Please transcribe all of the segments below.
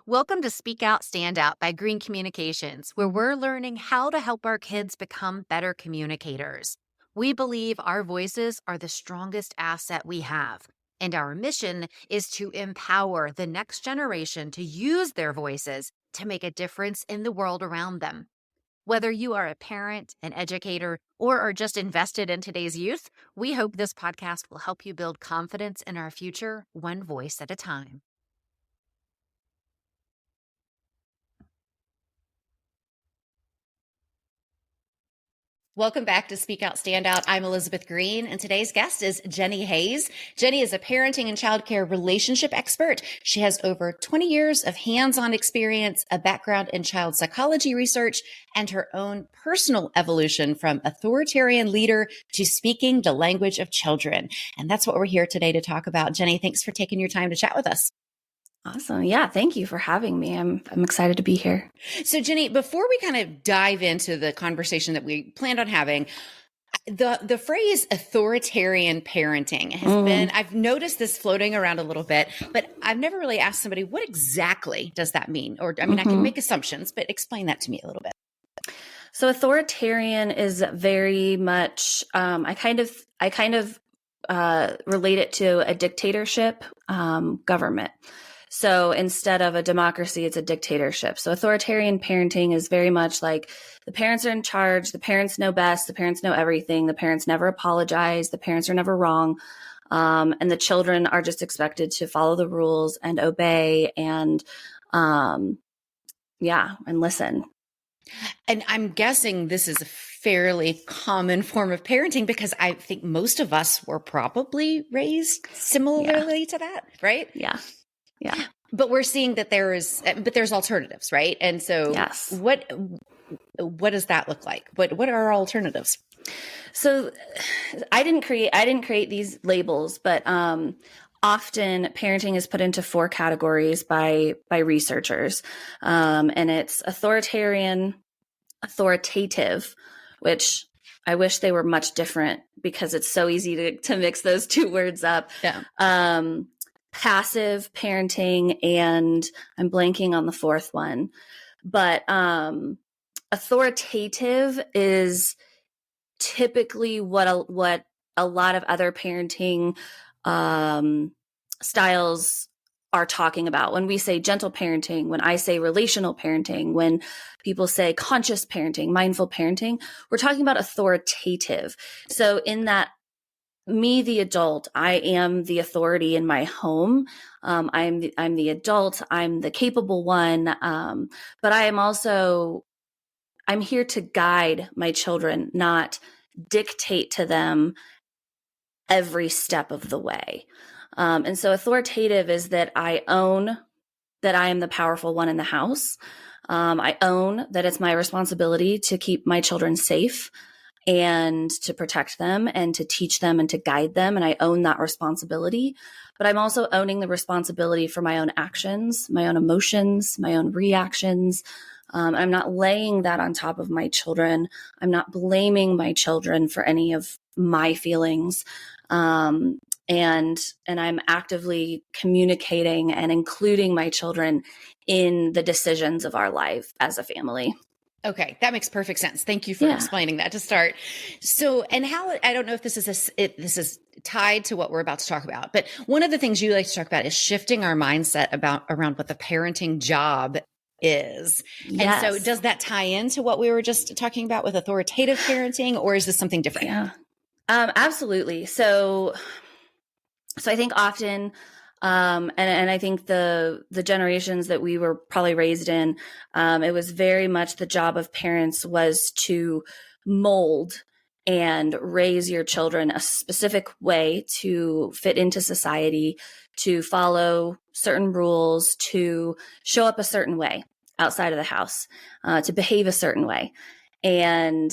Welcome to Speak Out, Stand Out by Green Communications, where we're learning how to help our kids become better communicators. We believe our voices are the strongest asset we have, and our mission is to empower the next generation to use their voices to make a difference in the world around them. Whether you are a parent, an educator, or are just invested in today's youth, we hope this podcast will help you build confidence in our future, one voice at a time. Welcome back to Speak Out, Stand Out. I'm Elizabeth Green, and today's guest is Jennie Hayes. Jennie is a parenting and childcare relationship expert. She has over 20 years of hands-on experience, a background in child psychology research, and her own personal evolution from authoritarian leader to speaking the language of children. And that's what we're here today to talk about. Jennie, thanks for taking your time to chat with us. Awesome. Yeah. Thank you for having me. I'm excited to be here. So Jennie, before we kind of dive into the conversation that we planned on having, the phrase authoritarian parenting has been, I've noticed this floating around a little bit, but I've never really asked somebody, what exactly does that mean? Or, I mean, I can make assumptions, but explain that to me a little bit. So authoritarian is very much, I kind of relate it to a dictatorship government. So instead of a democracy, it's a dictatorship. So authoritarian parenting is very much like the parents are in charge, the parents know best, the parents know everything, the parents never apologize, the parents are never wrong. And the children are just expected to follow the rules and obey and listen. And I'm guessing this is a fairly common form of parenting because I think most of us were probably raised similarly to that, right? Yeah. Yeah. But we're seeing that there's alternatives, right? And so yes. What does that look like? What are alternatives? So I didn't create these labels, but often parenting is put into 4 categories by researchers. And it's authoritarian, authoritative, which I wish they were much different because it's so easy to mix those 2 words up. Yeah. Passive parenting, and I'm blanking on the 4th one. But authoritative is typically what a lot of other parenting styles are talking about. When we say gentle parenting, when I say relational parenting, when people say conscious parenting, mindful parenting, we're talking about authoritative. So in that, me, the adult, I am the authority in my home. I'm the adult. I'm the capable one. But I'm here to guide my children, not dictate to them every step of the way. And so authoritative is that I own that I am the powerful one in the house. I own that it's my responsibility to keep my children safe and to protect them and to teach them and to guide them. And I own that responsibility, but I'm also owning the responsibility for my own actions, my own emotions, my own reactions. I'm not laying that on top of my children. I'm not blaming my children for any of my feelings. And I'm actively communicating and including my children in the decisions of our life as a family. Okay, that makes perfect sense. Thank you for explaining that to start. So, and how, I don't know if this is tied to what we're about to talk about, but one of the things you like to talk about is shifting our mindset around what the parenting job is. Yes. And so does that tie into what we were just talking about with authoritative parenting, or is this something different? Yeah, absolutely. So I think often, and I think the generations that we were probably raised in, it was very much the job of parents was to mold and raise your children a specific way to fit into society, to follow certain rules, to show up a certain way outside of the house, to behave a certain way. And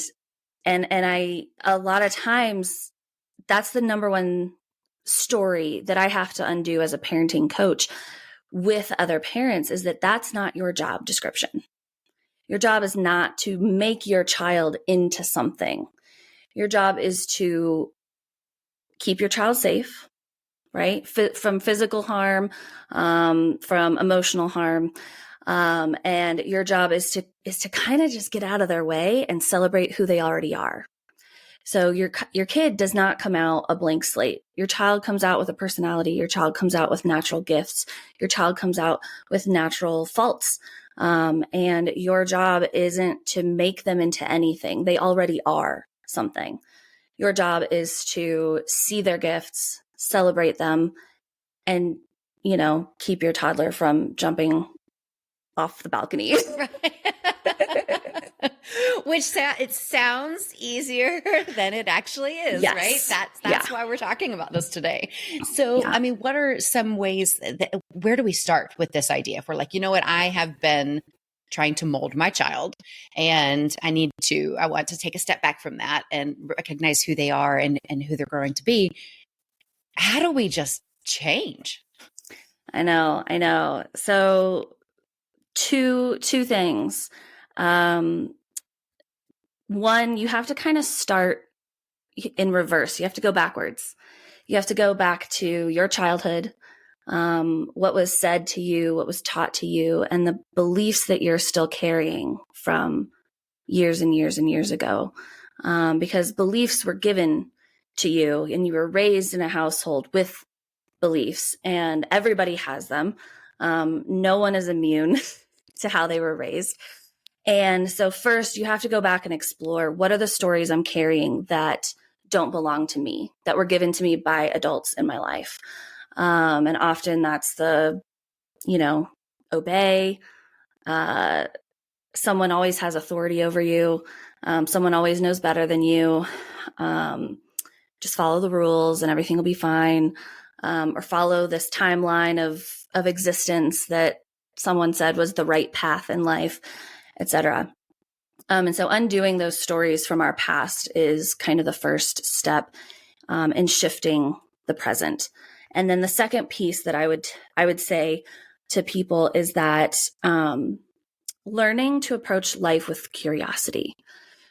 I, a lot of times, that's the number one story that I have to undo as a parenting coach with other parents, is that that's not your job description. Your job is not to make your child into something. Your job is to keep your child safe, right? From physical harm, from emotional harm. And your job is to kind of just get out of their way and celebrate who they already are. So your kid does not come out a blank slate. Your child comes out with a personality. Your child comes out with natural gifts. Your child comes out with natural faults. And your job isn't to make them into anything. They already are something. Your job is to see their gifts, celebrate them, and, keep your toddler from jumping off the balcony. Which it sounds easier than it actually is, Yes. right? That's why we're talking about this today. So, I mean, what are some ways where do we start with this idea? If we're like, you know what, I have been trying to mold my child and I want to take a step back from that and recognize who they are and who they're growing to be. How do we just change? I know. So two things. One, you have to kind of start in reverse. You have to go backwards. You have to go back to your childhood, what was said to you, what was taught to you, and the beliefs that you're still carrying from years and years and years ago. Because beliefs were given to you and you were raised in a household with beliefs, and everybody has them. No one is immune to how they were raised. And so first you have to go back and explore, what are the stories I'm carrying that don't belong to me, that were given to me by adults in my life. And often that's obey. Someone always has authority over you. Someone always knows better than you. Just follow the rules and everything will be fine. Or follow this timeline of existence that someone said was the right path in life, etc. And so undoing those stories from our past is kind of the first step in shifting the present. And then the second piece that I would say to people is that learning to approach life with curiosity.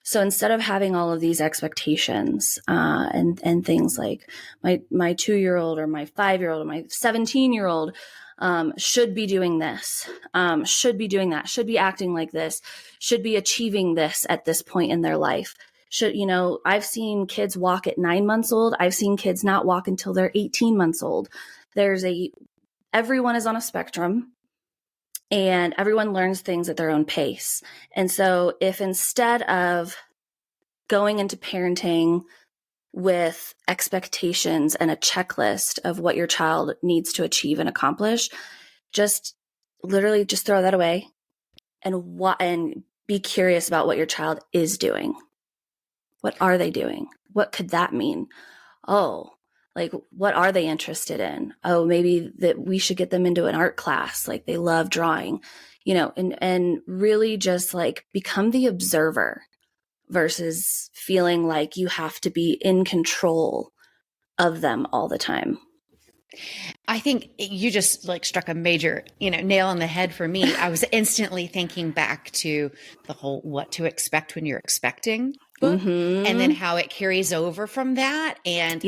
So instead of having all of these expectations and things like my 2-year-old or my 5-year-old or my 17-year-old should be doing this, should be doing that, should be acting like this, should be achieving this at this point in their life. I've seen kids walk at 9 months old. I've seen kids not walk until they're 18 months old. Everyone is on a spectrum. And everyone learns things at their own pace. And so if instead of going into parenting with expectations and a checklist of what your child needs to achieve and accomplish, just literally just throw that away and be curious about what your child is doing. What are they doing? What could that mean? Oh, like, what are they interested in? Oh, maybe that we should get them into an art class. Like, they love drawing, and really just like become the observer versus feeling like you have to be in control of them all the time. I think you just like struck a major, nail on the head for me. I was instantly thinking back to the whole what to expect when you're expecting book, and then how it carries over from that. And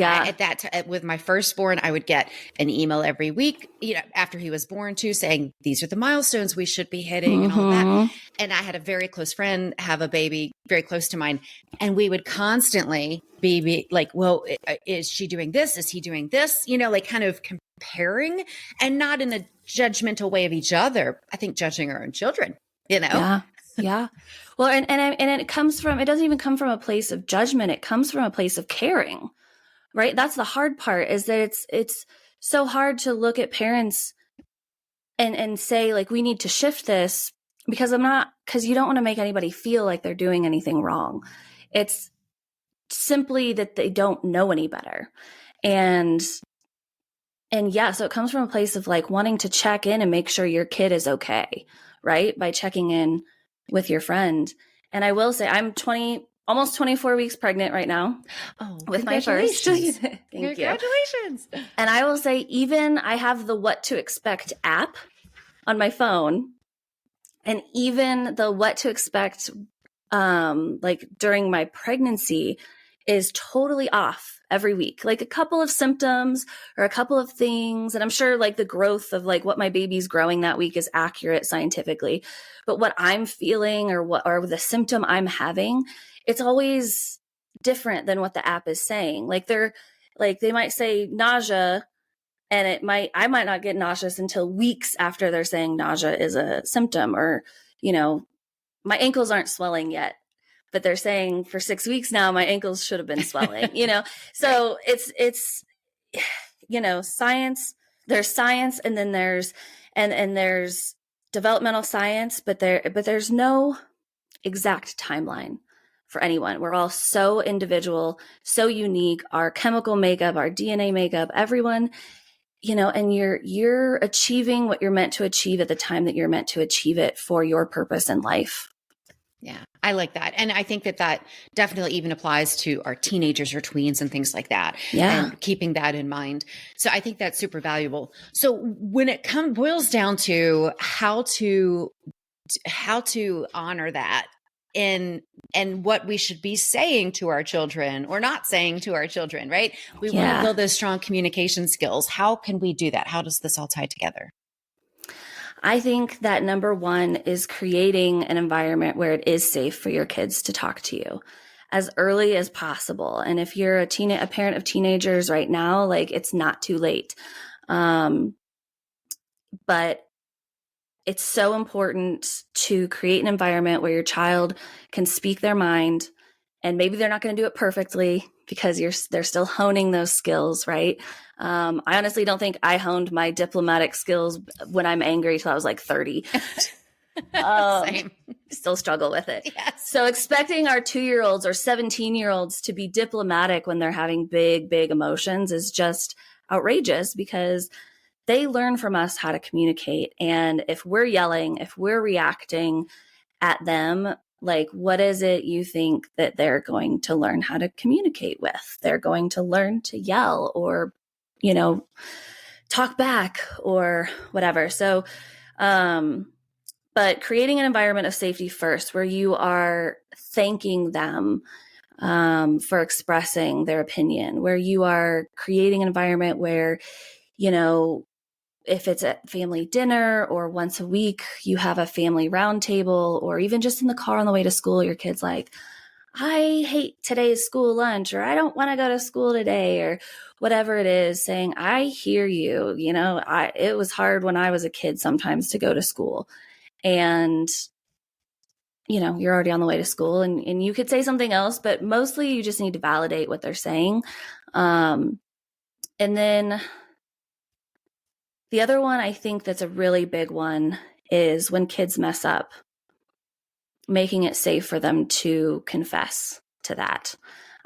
with my firstborn, I would get an email every week, after he was born too, saying, these are the milestones we should be hitting and all that. And I had a very close friend have a baby very close to mine. And we would constantly be like, well, is she doing this? Is he doing this? Like kind of comparing, and not in a judgmental way of each other. I think judging our own children, Yeah. Well, and it doesn't even come from a place of judgment. It comes from a place of caring, right? That's the hard part, is that it's so hard to look at parents and say, like, we need to shift this, because you don't want to make anybody feel like they're doing anything wrong. It's simply that they don't know any better. And yeah, so it comes from a place of like wanting to check in and make sure your kid is okay, right? By checking in with your friend. And I will say, I'm almost 24 weeks pregnant right now. Oh, with my first. Thank Congratulations. You. And I will say, even I have the What to Expect app on my phone, and even the What to Expect like during my pregnancy is totally off. every week, like a couple of symptoms or a couple of things. And I'm sure like the growth of like what my baby's growing that week is accurate scientifically, but what I'm feeling or the symptom I'm having, it's always different than what the app is saying. Like they might say nausea, and I might not get nauseous until weeks after they're saying nausea is a symptom, or, my ankles aren't swelling yet, but they're saying for 6 weeks now, my ankles should have been swelling, So it's, science, there's science, and then there's developmental science, but there's no exact timeline for anyone. We're all so individual, so unique, our chemical makeup, our DNA makeup, everyone, and you're achieving what you're meant to achieve at the time that you're meant to achieve it for your purpose in life. Yeah, I like that. And I think that definitely even applies to our teenagers or tweens and things like that. Yeah. And keeping that in mind. So I think that's super valuable. So when it boils down to how to honor that and what we should be saying to our children or not saying to our children, right? We want to build those strong communication skills. How can we do that? How does this all tie together? I think that number one is creating an environment where it is safe for your kids to talk to you as early as possible. And if you're a parent of teenagers right now, like it's not too late. But it's so important to create an environment where your child can speak their mind, and maybe they're not going to do it perfectly because they're still honing those skills, right? I honestly don't think I honed my diplomatic skills when I'm angry till I was like 30. Same. Still struggle with it. Yes. So expecting our 2-year-olds or 17-year-olds to be diplomatic when they're having big, big emotions is just outrageous, because they learn from us how to communicate. And if we're yelling, if we're reacting at them, like, what is it you think that they're going to learn how to communicate with? They're going to learn to yell or, talk back or whatever. So, but creating an environment of safety first, where you are thanking them for expressing their opinion, where you are creating an environment where, if it's a family dinner or once a week, you have a family roundtable, or even just in the car on the way to school, your kid's like, I hate today's school lunch, or I don't want to go to school today, or whatever it is, saying, I hear you. It was hard when I was a kid sometimes to go to school, and, you're already on the way to school, and you could say something else, but mostly you just need to validate what they're saying. And then the other one, I think that's a really big one, is when kids mess up, making it safe for them to confess to that.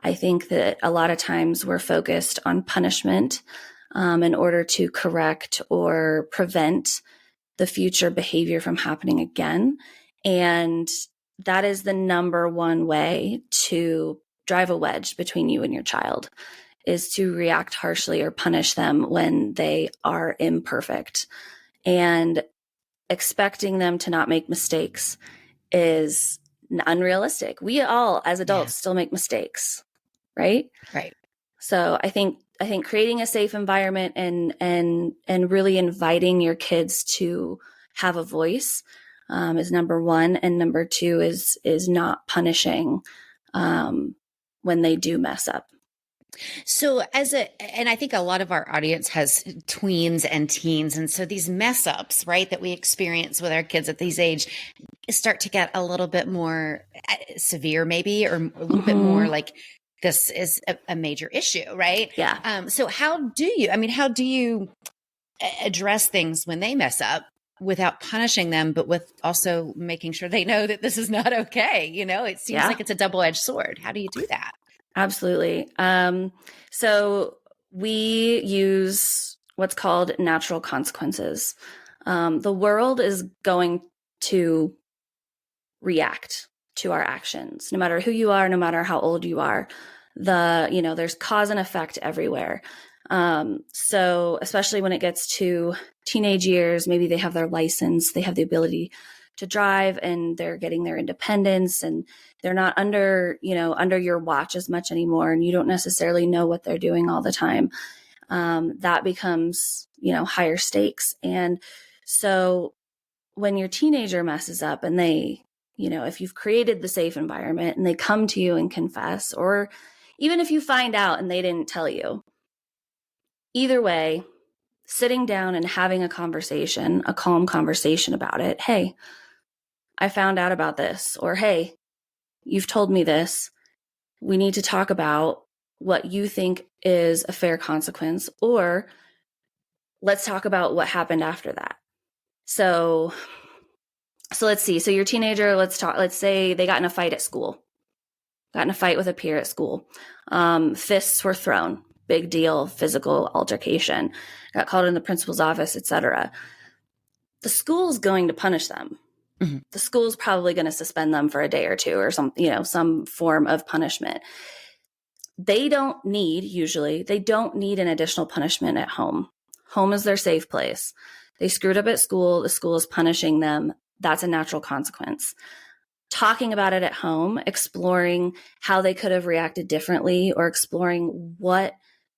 I think that a lot of times we're focused on punishment in order to correct or prevent the future behavior from happening again. And that is the number one way to drive a wedge between you and your child, is to react harshly or punish them when they are imperfect. And expecting them to not make mistakes is unrealistic. We all, as adults, still make mistakes, right? Right. So I think creating a safe environment and really inviting your kids to have a voice is number one, and number two is not punishing when they do mess up. So and I think a lot of our audience has tweens and teens. And so these mess ups, right, that we experience with our kids at these age start to get a little bit more severe, maybe, or a little bit more like this is a major issue, right? Yeah. So how do you address things when they mess up without punishing them, but with also making sure they know that this is not okay? It seems like it's a double-edged sword. How do you do that? Absolutely. So we use what's called natural consequences. The world is going to react to our actions, no matter who you are, no matter how old you are. There's cause and effect everywhere. So especially when it gets to teenage years, maybe they have their license, they have the ability to drive, and they're getting their independence, and they're not under your watch as much anymore, and you don't necessarily know what they're doing all the time. That becomes, higher stakes. And so when your teenager messes up and they, if you've created the safe environment and they come to you and confess, or even if you find out and they didn't tell you, either way, sitting down and having a conversation, a calm conversation about it. Hey, I found out about this, or hey, you've told me this. We need to talk about what you think is a fair consequence, or let's talk about what happened after that. So let's see. So your teenager, let's say they got in a fight at school, got in a fight with a peer at school. Fists were thrown, big deal, physical altercation, got called in the principal's office, etc. The school's going to punish them. Mm-hmm. The school's probably going to suspend them for a day or two, or some form of punishment. They don't need an additional punishment at home. Home is their safe place. They screwed up at school. The school is punishing them. That's a natural consequence. Talking about it at home, exploring how they could have reacted differently, or exploring what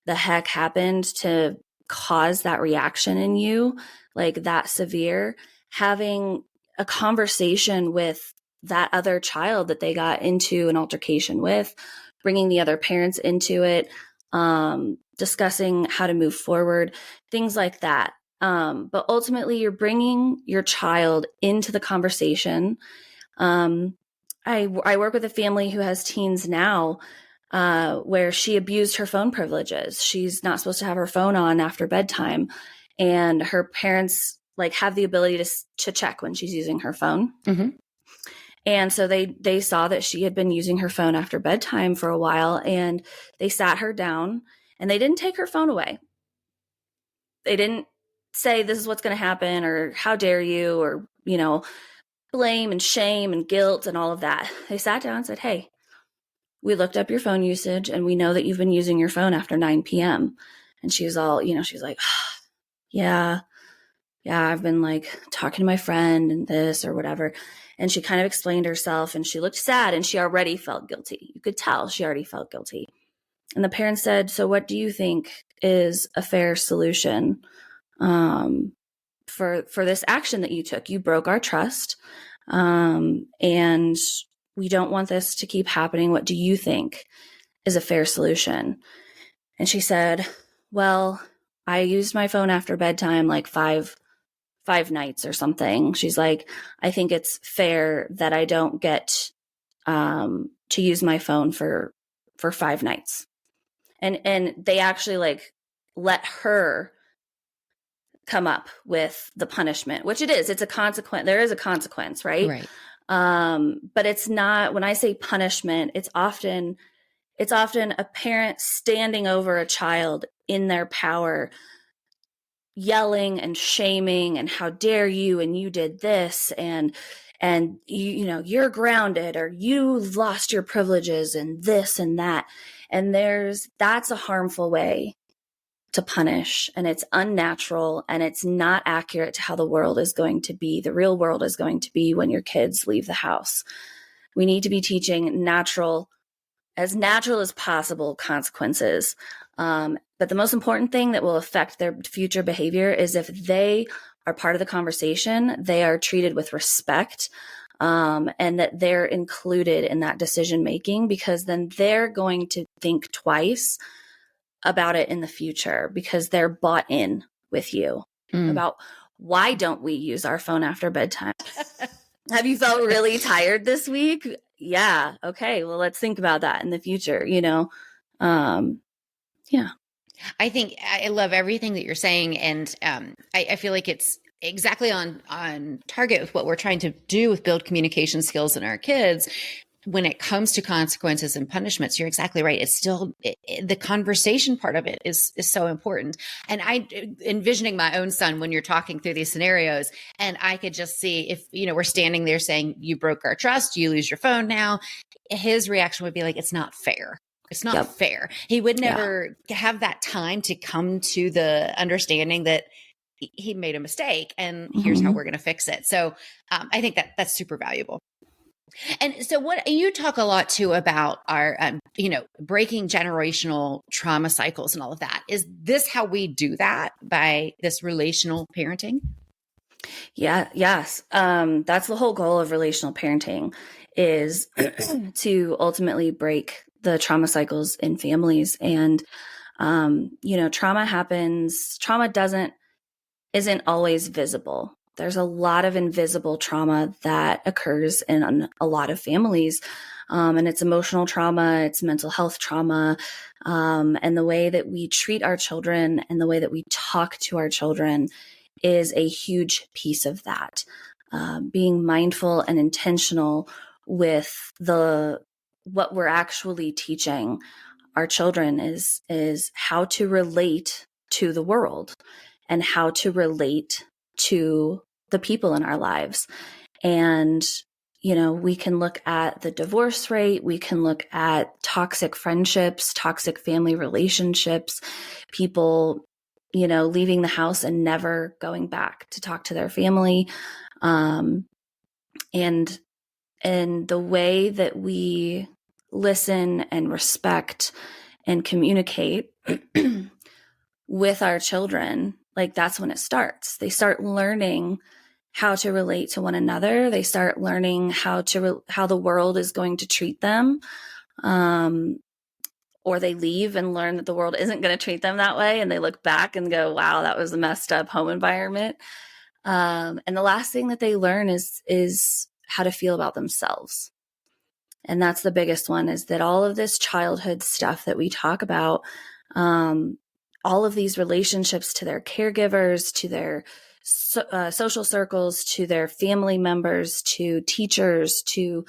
the heck happened to cause that reaction in you, like that severe, having a conversation with that other child that they got into an altercation with, bringing the other parents into it, discussing how to move forward, things like that. But ultimately, you're bringing your child into the conversation. I work with a family who has teens now, where she abused her phone privileges. She's not supposed to have her phone on after bedtime, and her parents have the ability to check when she's using her phone. Mm-hmm. And so they saw that she had been using her phone after bedtime for a while, and they sat her down, and they didn't take her phone away. They didn't say, this is what's going to happen, or how dare you, or, blame and shame and guilt and all of that. They sat down and said, hey, we looked up your phone usage, and we know that you've been using your phone after 9 p.m. And she was all, she's like, yeah, I've been talking to my friend and this or whatever. And she kind of explained herself, and she looked sad, and she already felt guilty. You could tell she already felt guilty. And the parents said, so what do you think is a fair solution for this action that you took? You broke our trust, and we don't want this to keep happening. What do you think is a fair solution? And she said, well, I used my phone after bedtime five nights or something. She's like, I think it's fair that I don't get to use my phone for 5 nights. And they actually let her come up with the punishment, which it's a consequence. There is a consequence, right? Right. But it's not, when I say punishment, it's often a parent standing over a child in their power, yelling and shaming and how dare you, and you did this, and you're grounded, or you lost your privileges, and this and that. And that's a harmful way to punish, and it's unnatural, and it's not accurate to how the world is going to be. The real world is going to be when your kids leave the house. We need to be teaching as natural as possible consequences. But the most important thing that will affect their future behavior is if they are part of the conversation, they are treated with respect, and that they're included in that decision making, because then they're going to think twice about it in the future, because they're bought in with you about, why don't we use our phone after bedtime? Have you felt really tired this week? Yeah. Okay. Well, let's think about that in the future, Yeah. I think I love everything that you're saying. And I feel like it's exactly on target with what we're trying to do with build communication skills in our kids. When it comes to consequences and punishments, you're exactly right. It's still the conversation part of it is so important. And I envisioning my own son when you're talking through these scenarios, and I could just see if, we're standing there saying, you broke our trust, you lose your phone now. His reaction would be like, it's not fair. It's not fair. He would never have that time to come to the understanding that he made a mistake and here's how Mhm. we're going to fix it. So I think that that's super valuable. And so what you talk a lot too about our, breaking generational trauma cycles and all of that. Is this how we do that, by this relational parenting? Yeah, yes. That's the whole goal of relational parenting, is to ultimately break the trauma cycles in families. And trauma happens, trauma isn't always visible. There's a lot of invisible trauma that occurs in a lot of families. And it's emotional trauma, it's mental health trauma. And the way that we treat our children and the way that we talk to our children is a huge piece of that. Being mindful and intentional with what we're actually teaching our children is how to relate to the world and how to relate to the people in our lives. And we can look at the divorce rate, we can look at toxic friendships, toxic family relationships, people leaving the house and never going back to talk to their family. And the way that we listen and respect and communicate with our children, like, that's when it starts. They start learning how to relate to one another. They start learning how the world is going to treat them. Or they leave and learn that the world isn't going to treat them that way. And they look back and go, wow, that was a messed up home environment. And the last thing that they learn is how to feel about themselves. And that's the biggest one, is that all of this childhood stuff that we talk about, all of these relationships to their caregivers, to their social circles, to their family members, to teachers, to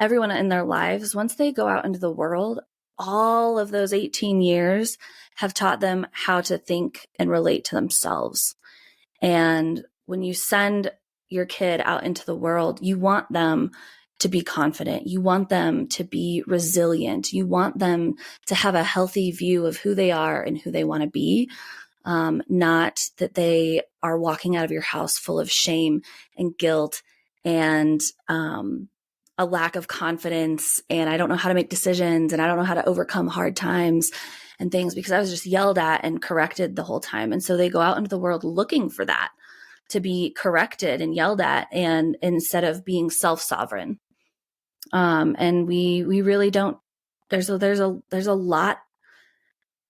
everyone in their lives, once they go out into the world, all of those 18 years have taught them how to think and relate to themselves. And when you send your kid out into the world, you want them to be confident. You want them to be resilient. You want them to have a healthy view of who they are and who they want to be. Not that they are walking out of your house full of shame and guilt and a lack of confidence. And I don't know how to make decisions, and I don't know how to overcome hard times and things, because I was just yelled at and corrected the whole time. And so they go out into the world looking for that, to be corrected and yelled at, and instead of being self-sovereign. And we really don't, there's a lot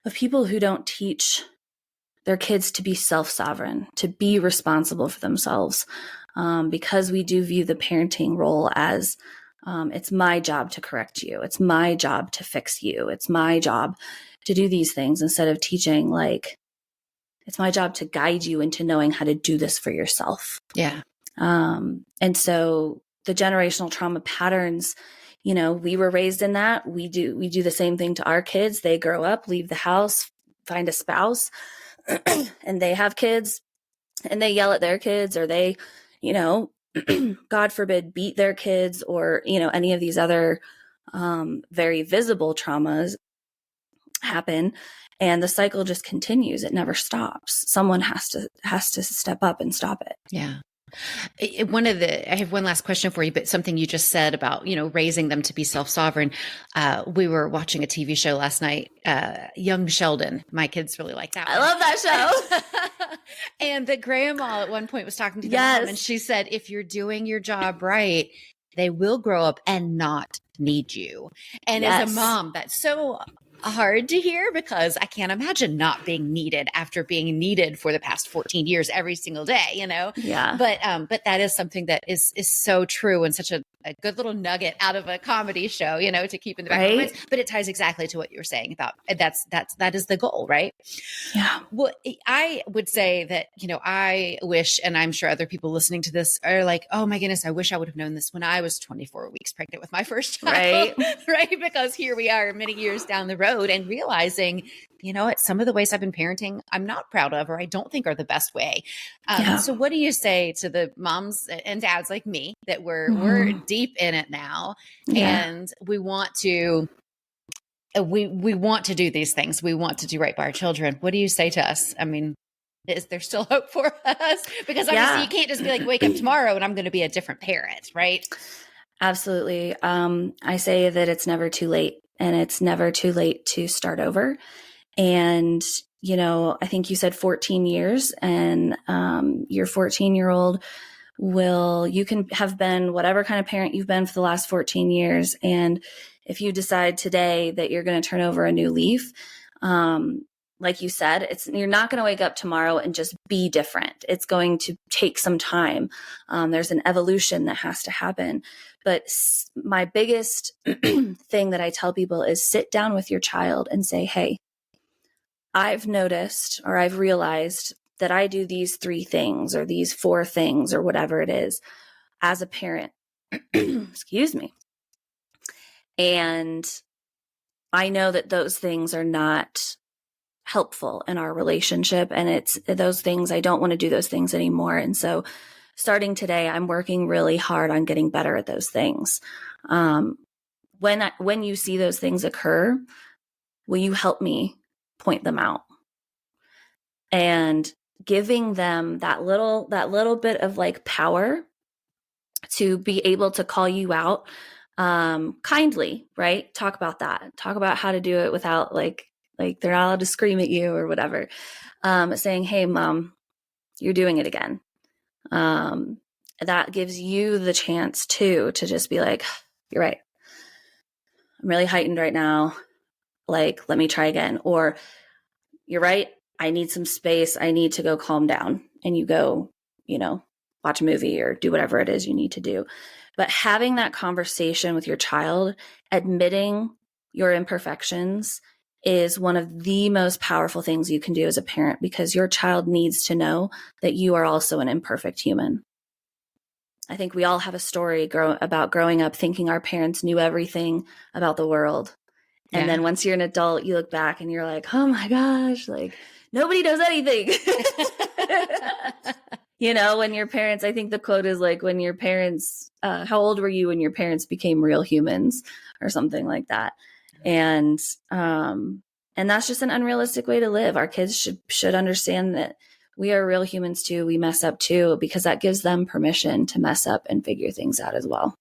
of people who don't teach their kids to be self-sovereign, to be responsible for themselves, because we do view the parenting role as, it's my job to correct you. It's my job to fix you. It's my job to do these things, instead of teaching, like, it's my job to guide you into knowing how to do this for yourself. Yeah. And so the generational trauma patterns, we were raised in that. We do the same thing to our kids. They grow up, leave the house, find a spouse, and they have kids, and they yell at their kids, or they, God forbid, beat their kids, or, any of these other very visible traumas happen. And the cycle just continues. It never stops. Someone has to step up and stop it. Yeah. I have one last question for you, but something you just said about, raising them to be self-sovereign. We were watching a TV show last night, Young Sheldon. My kids really like that I one. love that show. And the grandma at one point was talking to the Yes. mom, and she said, if you're doing your job right, they will grow up and not need you. And as Yes. a mom, that's so hard to hear, because I can't imagine not being needed after being needed for the past 14 years every single day, Yeah. But that is something that is so true, and such a good little nugget out of a comedy show, to keep in the back of our minds. But it ties exactly to what you were saying about that is the goal, right? Yeah. Well, I would say that, I wish, and I'm sure other people listening to this are like, oh my goodness, I wish I would have known this when I was 24 weeks pregnant with my first child. Right. Right. Because here we are many years down the road, and realizing, some of the ways I've been parenting, I'm not proud of, or I don't think are the best way. So what do you say to the moms and dads like me that we're deep in it now, and we want to we want to do these things. We want to do right by our children. What do you say to us? I mean, Is there still hope for us? Because obviously Yeah, you can't just be like, wake up tomorrow and I'm going to be a different parent, right? absolutely. I say that it's never too late, and it's never too late to start over. And, I think you said 14 years, and your 14-year-old you can have been whatever kind of parent you've been for the last 14 years. And if you decide today that you're going to turn over a new leaf, like you said, you're not going to wake up tomorrow and just be different. It's going to take some time. There's an evolution that has to happen. But my biggest thing that I tell people is sit down with your child and say, hey, I've noticed or I've realized that I do these 3 things or these 4 things or whatever it is as a parent. Excuse me. And I know that those things are not helpful in our relationship. And it's those things, I don't want to do those things anymore. And so starting today, I'm working really hard on getting better at those things. When you see those things occur, will you help me point them out? And giving them that little bit of like power to be able to call you out kindly, right? Talk about that. Talk about how to do it without like they're not allowed to scream at you or whatever. Saying, hey, mom, you're doing it again. That gives you the chance too to just be like, you're right. I'm really heightened right now. Like, let me try again. Or you're right. I need some space. I need to go calm down. And you go, watch a movie or do whatever it is you need to do. But having that conversation with your child, admitting your imperfections is one of the most powerful things you can do as a parent, because your child needs to know that you are also an imperfect human. I think we all have a story about growing up thinking our parents knew everything about the world. And then once you're an adult, you look back and you're like, oh my gosh, like nobody knows anything. When your parents, I think the quote is like, when your parents, how old were you when your parents became real humans or something like that? And that's just an unrealistic way to live. Our kids should understand that we are real humans too. We mess up too, because that gives them permission to mess up and figure things out as well.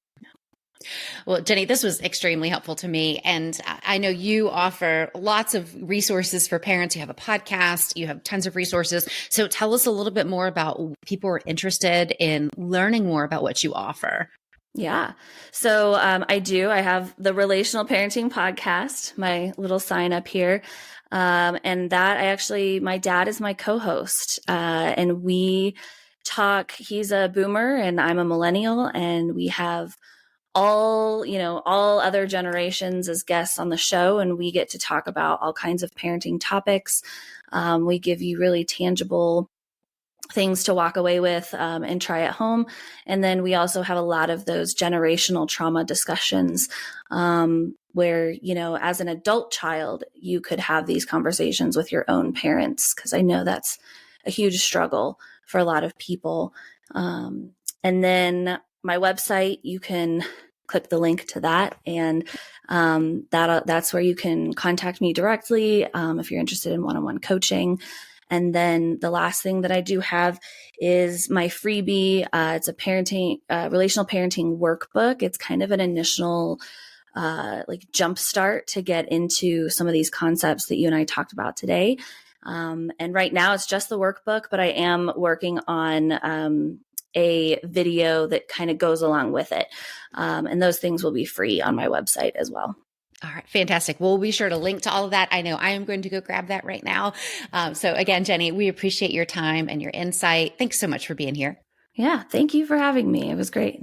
Well, Jennie, this was extremely helpful to me. And I know you offer lots of resources for parents. You have a podcast, you have tons of resources. So tell us a little bit more about people who are interested in learning more about what you offer. Yeah. So I have the Relational Parenting Podcast, my little sign up here. And that my dad is my co-host. And we talk, he's a boomer and I'm a millennial, and we have all other generations as guests on the show, and we get to talk about all kinds of parenting topics. We give you really tangible things to walk away with and try at home. And then we also have a lot of those generational trauma discussions where, as an adult child, you could have these conversations with your own parents, because I know that's a huge struggle for a lot of people. And then my website, you can click the link to that, and that's where you can contact me directly if you're interested in one-on-one coaching. And then the last thing that I do have is my freebie. It's a relational parenting workbook. It's kind of an initial jump start to get into some of these concepts that you and I talked about today. And right now it's just the workbook, but I am working on a video that kind of goes along with it. And those things will be free on my website as well. All right. Fantastic. We'll be sure to link to all of that. I know I am going to go grab that right now. So again, Jennie, we appreciate your time and your insight. Thanks so much for being here. Yeah. Thank you for having me. It was great.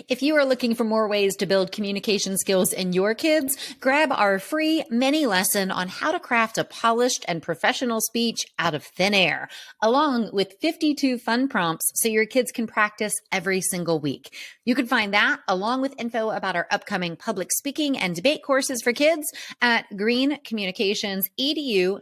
If you are looking for more ways to build communication skills in your kids, grab our free mini lesson on how to craft a polished and professional speech out of thin air, along with 52 fun prompts so your kids can practice every single week. You can find that along with info about our upcoming public speaking and debate courses for kids at greencommunicationsedu.com.